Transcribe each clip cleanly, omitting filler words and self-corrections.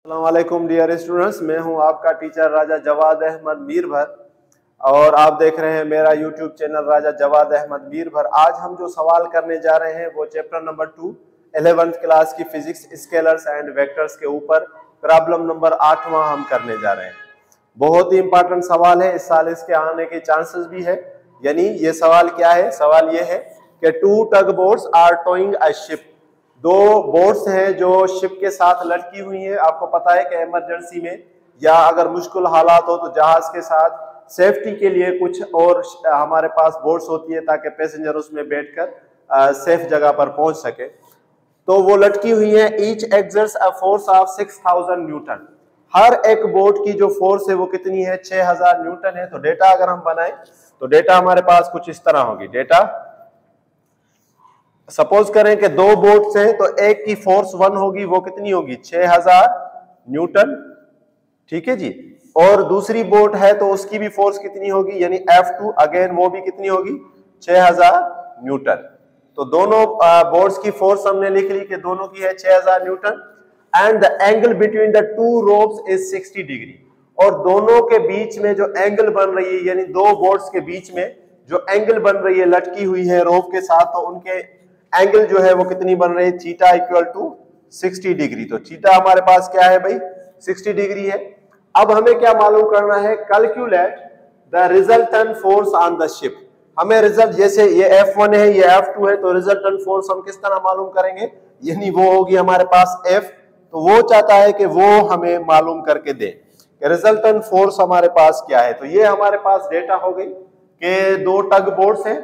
अस्सलामुअलैकुम dear students, मैं हूं आपका टीचर राजा जवाद अहमद मीरभर और आप देख रहे हैं मेरा यूट्यूब चैनल राजा जवाद अहमद मीरभर। आज हम जो सवाल करने जा रहे हैं वो चैप्टर नंबर 2 11th क्लास की फिजिक्स स्केलर्स एंड वेक्टर्स के ऊपर प्रॉब्लम नंबर 8वां हम करने जा रहे हैं। बहुत ही इंपॉर्टेंट सवाल है, इस साल इसके आने के चांसेस भी है। यानी ये सवाल क्या है? सवाल ये है कि 2 tug boats are towing a ship. 2 boats हैं जो शिप के साथ लटकी हुई हैं। आपको पता है कि इमरजेंसी में या अगर मुश्किल हालात हो तो जहाज के साथ सेफ्टी के लिए कुछ और हमारे पास बोट्स होती है ताकि पैसेंजर उसमें बैठकर सेफ जगह पर पहुंच सके। तो वो लटकी हुई है। Each exerts a force of 6000 newton. हर एक बोट की जो फोर्स है वो कितनी है? 6000 न्यूटन है। तो डेटा अगर हम बनाएं तो डेटा हमारे पास कुछ इस तरह होगी। डेटा सपोज करें कि 2 बोट्स हैं तो एक की फोर्स 1 होगी, वो कितनी होगी? 6000 न्यूटन। ठीक है जी। और दूसरी बोट है तो उसकी भी फोर्स कितनी होगी? यानी F2 अगेन वो भी कितनी होगी? 6000 न्यूटन। तो दोनों बोट्स की फोर्स हमने लिख ली कि दोनों की है 6000 Newton. And the angle between the 2 ropes is 60 degree. और दोनों के बीच में जो एंगल बन रही है, यानी 2 बोट्स के बीच में जो एंगल बन रही है लटकी हुई है रोप के साथ, तो उनके एंगल जो है वो कितनी बन रही है? Theta equal to 60 degree. तो थीटा हमारे पास क्या है भाई? 60 डिग्री है। अब हमें क्या मालूम करना है? Calculate the resultant force on the ship. हमें रिजल्ट, जैसे ये F1 है ये F2 है, तो रिजल्टेंट फोर्स हम किस तरह मालूम करेंगे? यानी वो होगी हमारे पास F। तो वो चाहता है कि वो हमें मालूम करके दे कि रिजल्टेंट फोर्स हमारे पास क्या है। तो ये हमारे पास डेटा हो गई कि 2 टग बोट्स हैं।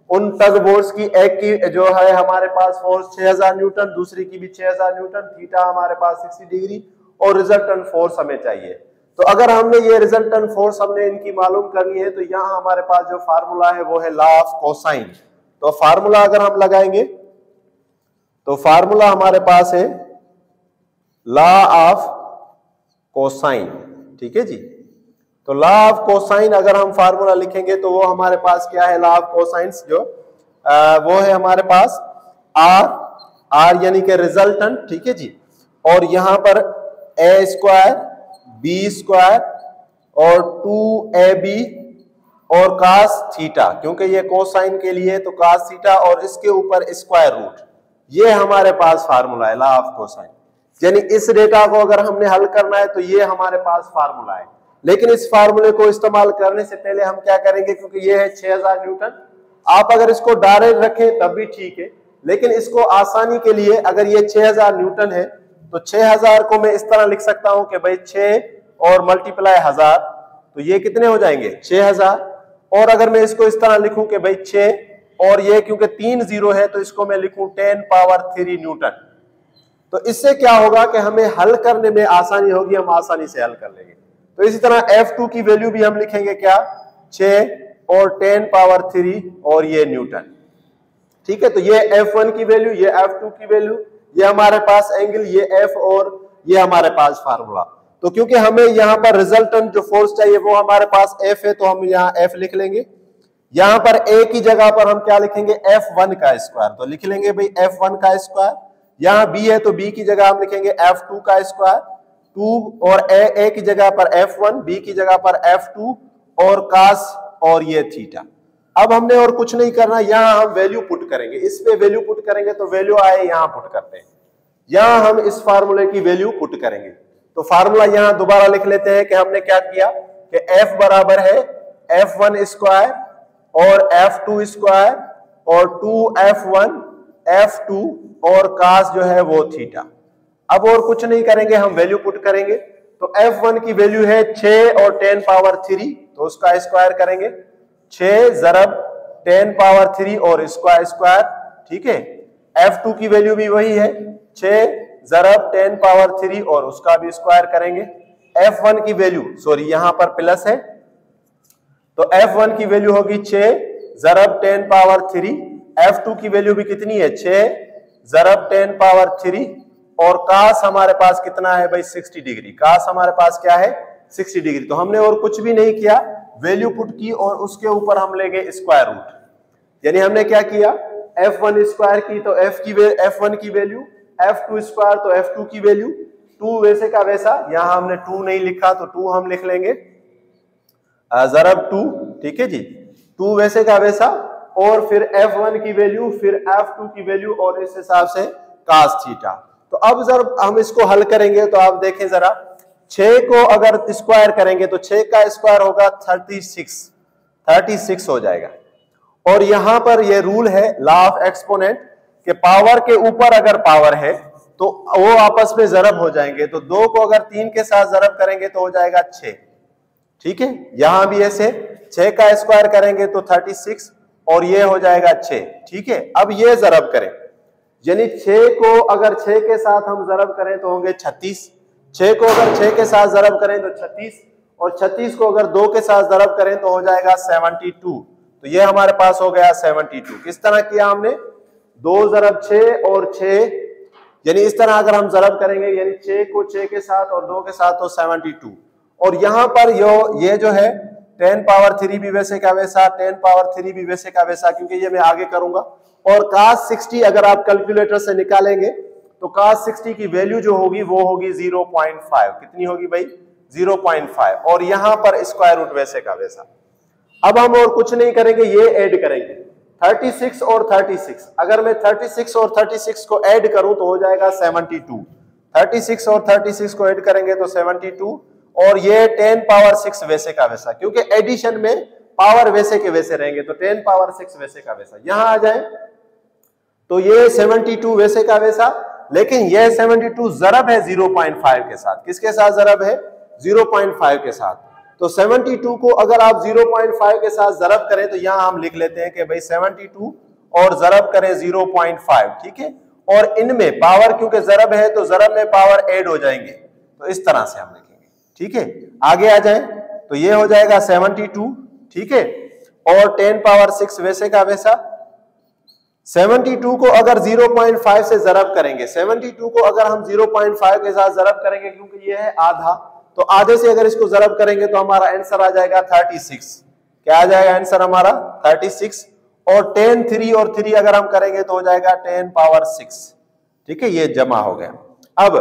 उन टग बोट्स की एक की जो है हमारे पास फोर्स 6000 न्यूटन, दूसरी की भी 6000 न्यूटन, थीटा हमारे पास 60 डिग्री और रिजल्टेंट फोर्स हमें चाहिए। तो अगर हमने ये रिजल्टेंट फोर्स हमने इनकी मालूम करनी है तो यहाँ हमारे पास जो फार्मूला है वो है लॉ ऑफ कोसाइन। तो फार्मूला अगर हम लगाएंगे तो फार्मूला हमारे पास है लॉ ऑफ कोसाइन। ठीक है जी। तो लॉ ऑफ कोसाइन अगर हम फार्मूला लिखेंगे तो वो हमारे पास क्या है? लॉ ऑफ कोसाइंस जो वो है हमारे पास आर यानी कि रिजल्टेंट। ठीक है जी। और यहां पर ए स्क्वायर बी स्क्वायर और 2ab और कास थीटा, क्योंकि ये कोसाइन के लिए तो कास थीटा और इसके ऊपर स्क्वायर रूट, ये हमारे पास फार्मूला है लॉ ऑफ कोसाइन। यानी इस डेटा को अगर हमने हल करना है तो ये हमारे पास फार्मूला है। लेकिन इस फार्मूले को इस्तेमाल करने से पहले हम क्या करेंगे? क्योंकि ये है 6000 न्यूटन, आप अगर इसको डायरेक्ट रखें तब भी ठीक है, लेकिन इसको आसानी के लिए अगर ये 6000 न्यूटन है तो 6000 को मैं इस तरह लिख सकता हूं कि भाई 6 और मल्टीप्लाई 1000, तो ये कितने हो जाएंगे? 6000। और अगर मैं इसको इस तरह लिखूं कि भाई 6 और ये क्योंकि 3 जीरो है तो इसको मैं लिखूं 10 पावर 3 न्यूटन। तो इससे क्या होगा कि हमें हल करने में आसानी होगी, हम आसानी से हल कर लेंगे। तो इसी तरह F2 की वैल्यू भी हम लिखेंगे क्या? 6 और 10 पावर 3 और ये न्यूटन। ठीक है। तो ये F1 की वैल्यू, ये F2 की वैल्यू, ये हमारे पास एंगल, ये F और ये हमारे पास फार्मूला। तो क्योंकि हमें यहाँ पर रिजल्टेंट जो फोर्स चाहिए वो हमारे पास F है, तो हम यहाँ F लिख लेंगे। यहाँ पर A की जगह पर हम क्या लिखेंगे? F1 का स्क्वायर। तो लिख लेंगे भाई F1 का स्क्वायर। यहाँ B है तो B की जगह हम लिखेंगे F2 का स्क्वायर। 2 और A की जगह पर F1, B की जगह पर F2 और कास और ये थीटा। अब हमने और कुछ नहीं करना, यहाँ हम वैल्यू पुट करेंगे। इस पे वैल्यू पुट करेंगे तो वैल्यू आए यहाँ पुट करते हैं। यहाँ हम इस फार्मूले की वैल्यू पुट करेंगे। तो फार्मूला यहाँ दोबारा लिख लेते हैं कि हमने क्या किया कि F बराबर है F1 स्क्वायर और F2 स्क्वायर और 2F1 F2 और कास जो है वो थीटा। अब और कुछ नहीं करेंगे, हम वैल्यू पुट करेंगे। तो F1 की वैल्यू है 6 और 10 पावर 3, तो उसका स्क्वायर करेंगे। 6 ज़रब 10 पावर 3 और इसका स्क्वायर। ठीक है। F2 की वैल्यू भी वही है 6 ज़रब 10 पावर 3 और उसका भी स्क्वायर करेंगे। F1 की वैल्यू, सॉरी यहां पर प्लस है, तो F1 की वैल्यू होगी 6 ज़रब 10 पावर 3। F2 की वैल्यू भी कितनी है? 6 ज़रब 10 पावर 3 और कास हमारे पास कितना है भाई? 60 डिग्री। कास हमारे पास क्या है? 60 डिग्री। तो हमने और कुछ भी नहीं किया, वैल्यू पुट की और उसके ऊपर हम ले गए स्क्वायर रूट। यानी हमने क्या किया? F1 स्क्वायर की तो F1 की वैल्यू, F2 स्क्वायर तो F2 की वैल्यू, 2 वैसे का वैसा, यहां हमने 2 नहीं लिखा तो 2 हम लिख लेंगे, ज़रब 2, ठीक है जी, 2 वैसे का वैसा, और फिर f1 की वैल्यू, फिर f2 की वैल्यू, और इस हिसाब से cos थीटा। तो अब जब हम इसको हल करेंगे तो आप देखें जरा, 6 को अगर स्क्वायर करेंगे तो 6 का स्क्वायर होगा 36 हो जाएगा। और यहां पर ये रूल है लॉ ऑफ एक्सपोनेंट के पावर के ऊपर अगर पावर है तो वो आपस में जरब हो जाएंगे। तो 2 को अगर 3 के साथ जरब करेंगे तो हो जाएगा 6, ठीक है। यहां भी ऐसे 6 का स्क्वायर करेंगे तो 36 और ये हो जाएगा 6, ठीक है। अब ये जरब करें, यानी 6 को अगर 6 के साथ हम जरब करें तो होंगे 36, 6 को अगर 6 के साथ जरब करें तो 36, और 36 को अगर 2 के साथ जरब करें तो हो जाएगा 72। तो ये हमारे पास हो गया 72। किस तरह किया हमने, 2 ज़रब 6 और 6, यानी इस तरह अगर हम जरब करेंगे, यानी 6 को 6 के साथ और 2 के साथ तो 72। और यहां पर ये जो है 10 पावर 3 भी वैसे का वैसा, 10 पावर 3 भी वैसे का वैसा, क्योंकि ये मैं आगे करूंगा। और cos 60 अगर आप कैलकुलेटर से निकालेंगे तो cos 60 की वैल्यू जो होगी वो होगी 0.5। कितनी होगी भाई, 0.5। और यहां पर स्क्वायर रूट वैसे का वैसा। अब हम और कुछ नहीं करेंगे, ये ऐड करेंगे 36 और 36। अगर मैं 36 और 36 को ऐड करूं तो हो जाएगा 72। 36 और 36 को ऐड करेंगे तो 72, और ये 10 पावर 6 वैसे का वैसा, क्योंकि एडिशन में पावर वैसे के वैसे रहेंगे तो 10 पावर 6 वैसे का वैसा। यहां आ जाए तो ये 72 वैसे का वैसा, लेकिन ये 72 जरब है 0.5 के साथ। किसके साथ जरब है, 0.5 के साथ। तो 72 को अगर आप 0.5 के साथ जरब करें तो यहां हम लिख लेते हैं कि भाई 72 और जरब करें 0.5, ठीक है। और इनमें पावर क्योंकि जरब है तो जरब में पावर ऐड हो जाएंगे, तो इस तरह से हम लिखेंगे, ठीक है। आगे आ जाए तो ये हो जाएगा 72, ठीक है, और 10 पावर 6 वैसे का वैसा। 72 को अगर 0.5 से जरब करेंगे, 72 को अगर हम 0.5 के साथ जरब करेंगे, क्योंकि ये है आधा, तो आधे से अगर इसको जरब करेंगे तो हमारा आंसर आ जाएगा 36। क्या आ जाएगा आंसर हमारा, 36। और 10 3 और 3 अगर हम करेंगे तो हो जाएगा 10 पावर 6, ठीक है, ये जमा हो गया। अब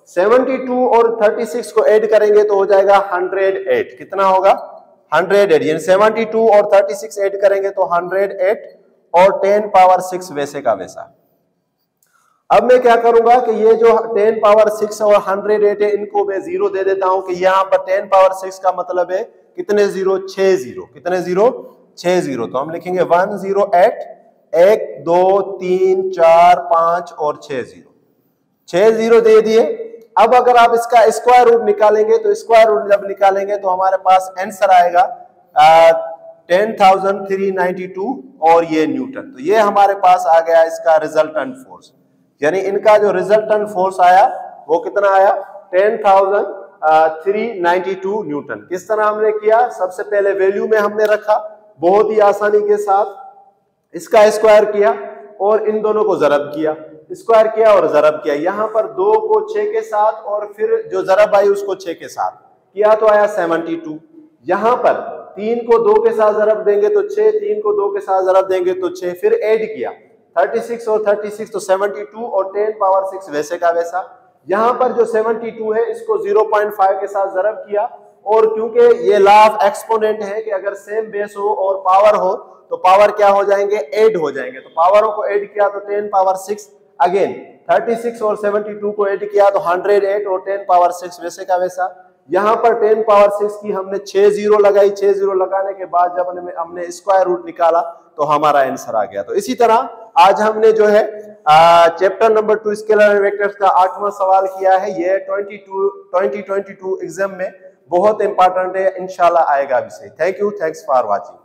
72 और 36 को ऐड करेंगे तो हो जाएगा 108। कितना होगा, 108, यानी 72 और 36 ऐड करेंगे तो 108 और 10 पावर 6 वैसे का वैसा। अब मैं क्या करूंगा कि ये जो 10 पावर 6 और 108 है, इनको मैं 0 दे देता हूं कि यहां पर 10 पावर 6 का मतलब है कितने 0, 6 0। कितने 0, 6 0। तो हम लिखेंगे 108, 1 2 3 4 5 और 6 0, 6 0 दे दिए। अब अगर आप इसका स्क्वायर रूट निकालेंगे तो स्क्वायर रूट जब निकालेंगे तो हमारे पास आंसर आएगा 10,392 और ये न्यूटन। तो ये हमारे पास आ गया इसका रिजल्टेंट फोर्स, यानी इनका जो रिजल्टेंट फोर्स आया वो कितना आया, 10,392 न्यूटन। किस तरह हमने किया, सबसे पहले वैल्यू में हमने रखा, बहुत ही आसानी के साथ इसका स्क्वायर किया और इन दोनों को जरब किया, स्क्वायर किया और जरब किया। यहां पर 2 को 6 के साथ और फिर जो जरब आई उसको 6 के साथ किया तो आया 72। यहां पर 3 को 2 के साथ जरब देंगे तो 6, 3 को 2 के साथ जरब देंगे तो 6, फिर ऐड किया 36 और 36 तो 72 और 10 पावर 6 वैसे का वैसा। यहां पर जो 72 है इसको 0.5 के साथ जरब किया, और क्योंकि ये लॉ ऑफ एक्सपोनेंट है कि अगर सेम बेस हो और पावर हो तो पावर क्या हो जाएंगे, ऐड हो जाएंगे। तो पावरों को ऐड किया तो 10 पावर 6, अगेन 36 और 72 को ऐड किया तो 108 और 10 पावर 6 वैसे का वैसा। यहां पर 10 पावर 6 की हमने 6 0 लगाई, 6 0 लगाने के बाद जब हमने स्क्वायर रूट निकाला तो हमारा आंसर आ गया। तो इसी तरह आज हमने जो है chapter number 2 scalar and vectors का 8वां सवाल किया है। ये 2022 एग्जाम में बहुत इंपॉर्टेंट है, इंशाल्लाह आएगा विषय। Thank you, thanks for watching.